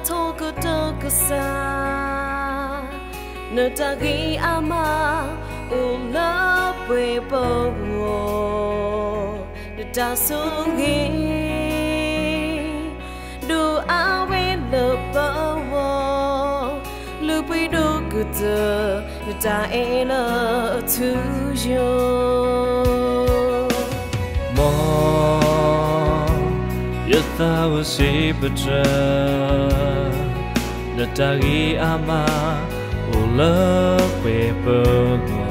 thô cơ tơ cơ xa nơ ta ghi ama u lơ quê bơ ngô nơ ta xuống ghi du a quê lơ bơ ngô lưu bì du cơ tơ nơ ta e lơ thu yo Yata wasi betra Natagi ama Ula pepengo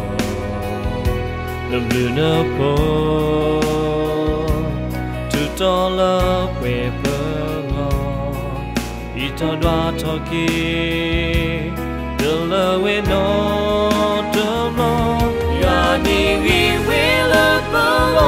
Lembuna po Tutola pepengo Ito dwa toki Dula weno Dula Yani wila pengo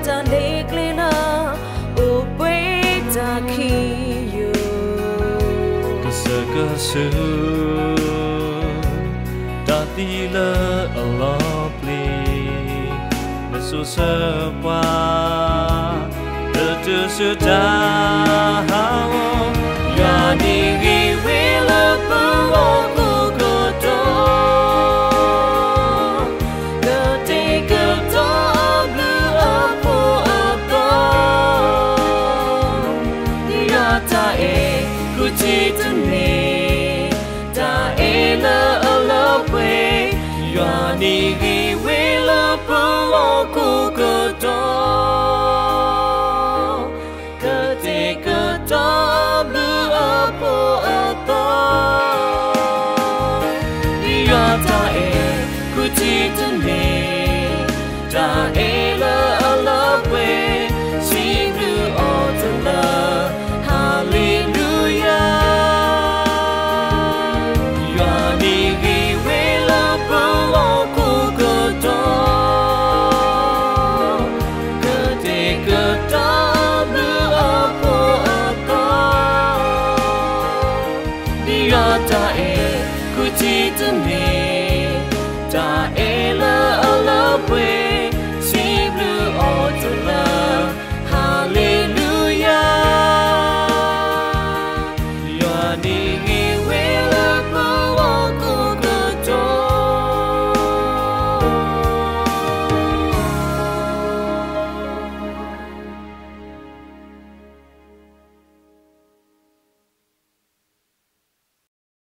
ta lek lena u bwe ta kiyo kasu ta tila Allah pli nasu sepa tu suda ya ni gi wila pa Ni gi wila pa ku cơ to cơ te cơ to bu apo ato ya ta e ku ti tu ne ta e la la we si ru o tu la hallelujah ya ni gi wila pa ta e ku ti tu ne ta e la we si blue o tu la hallelujah ya ni gi we